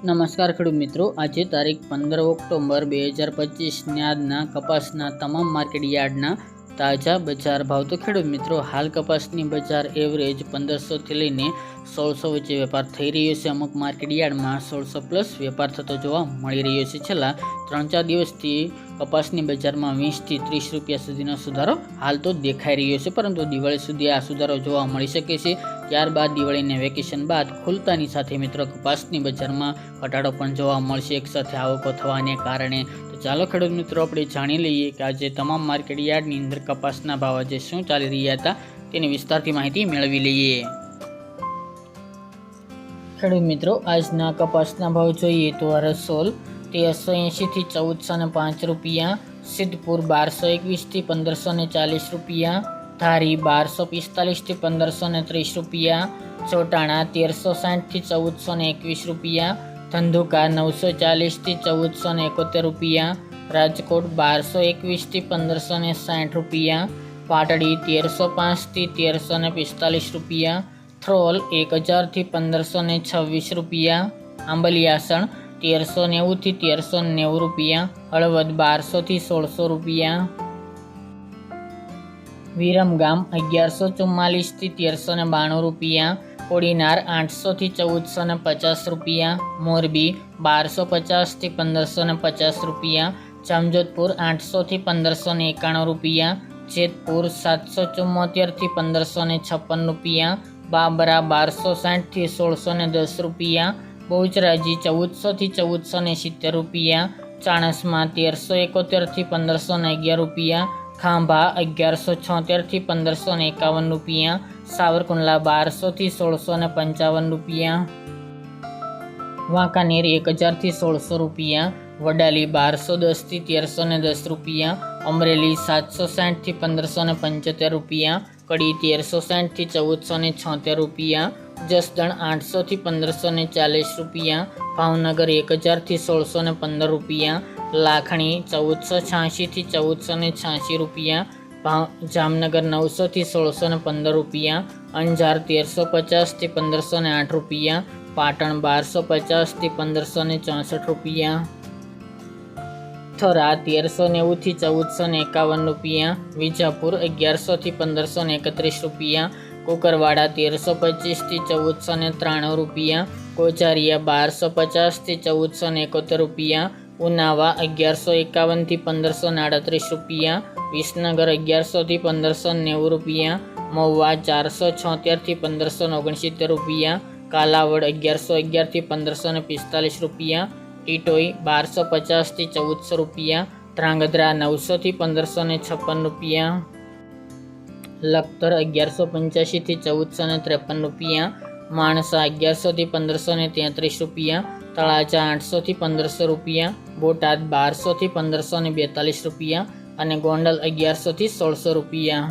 નમસ્કાર ખેડૂત મિત્રો, આજે તારીખ 15 ઓક્ટોબર 2025 આજના કપાસના તમામ માર્કેટ યાર્ડના તાજા બજાર ભાવ. તો ખેડૂત મિત્રો, હાલ કપાસની બજાર એવરેજ 1500 થી લઈને 1600 વચ્ચે વેપાર થઈ રહ્યો છે. અમુક માર્કેટ યાર્ડમાં 1600 પ્લસ વેપાર થતો જોવા મળી રહ્યો છે. છેલ્લા 3-4 દિવસથી કપાસની બજારમાં 20 થી 30 રૂપિયા સુધીનો સુધારો હાલ તો દેખાઈ રહ્યો છે, પરંતુ દિવાળી સુધી આ સુધારો જોવા મળી શકે છે. ત્યારબાદ દિવાળીને વેકેશન બાદ ખુલતાની સાથે મિત્રો કપાસની બજારમાં ઘટાડો પણ જોવા મળશે, એક સાથે આવકો થવાને કારણે. તો ચાલો ખેડૂત મિત્રો, આપણે જાણી લઈએ કે આજે તમામ માર્કેટ યાર્ડની અંદર કપાસના ભાવ આજે શું ચાલી રહ્યા હતા તેની વિસ્તારથી માહિતી મેળવી લઈએ. ખેડૂત મિત્રો, આજના કપાસના ભાવ જોઈએ તો રસોલ 1380 થી 1405 રૂપિયા, સિદ્ધપુર 1221 થી 1540 રૂપિયા, ધારી 1245 થી 1530 રૂપિયા, ચોટાણા 1360 થી 1421 રૂપિયા, ધંધુકા 940 થી 1471 રૂપિયા, રાજકોટ 1221 થી 1560 રૂપિયા, પાટડી 1305 થી 1345 રૂપિયા, થ્રોલ 1000 થી 1526 રૂપિયા, આંબલિયાસણ 1390 થી 1390 રૂપિયા, હળવદ 1200 થી 1600 રૂપિયા, વિરમગામ 1144 થી 1392 રૂપિયા, કોડીનાર 800 થી 1450 રૂપિયા, મોરબી 1250 થી 1550 રૂપિયા, જામજોધપુર 800 થી 1591 રૂપિયા, જેતપુર 774 થી 1556 રૂપિયા, બાબરા 1260 થી 1610 રૂપિયા, બહુચરાજી 1400 થી 1470 રૂપિયા, ચાણસમાં 1371 થી 1511 રૂપિયા, ખાંભા 1176 થી 1551 રૂપિયા, સાવરકુંડલા 1200 થી 1655 રૂપિયા, વાંકાનેર 1000 થી 1600 રૂપિયા, વડાલી 1210 થી 1310 રૂપિયા, અમરેલી 760 થી 1575 રૂપિયા, કડી 1360 થી 1476 રૂપિયા, જસદણ 800 થી 1540 રૂપિયા, ભાવનગર 1000 થી 1615 રૂપિયા, લાખણી 1486 થી 1486 રૂપિયા, જામનગર 900 થી 1615 રૂપિયા, અંજાર 1350 થી 1508 રૂપિયા, પાટણ 1250 થી 1564 રૂપિયા, થરા 1390 થી 1451 રૂપિયા, વિજાપુર 1100 થી 1531 રૂપિયા, કુકરવાડા 1325 થી 1493 રૂપિયા, કોચારિયા 1250 થી 1471 રૂપિયા, ઉનાવા 1151 થી 1538 રૂપિયા, વિસનગર 1100 થી 1590 રૂપિયા, મહુવા 476 થી 1569 રૂપિયા, કાલાવડ 1111 થી 1545 રૂપિયા, ટીટોઈ 1250 થી 1400 રૂપિયા, ધ્રાંગધ્રા 900 થી 1556 રૂપિયા, લખતર 1185 થી 1453 રૂપિયા, માણસા 1100 થી 1533 રૂપિયા, તળાજા 800 થી 1500 રૂપિયા, બોટાદ 1200 થી 1542 રૂપિયા અને ગોંડલ 1100 થી 1600 રૂપિયા.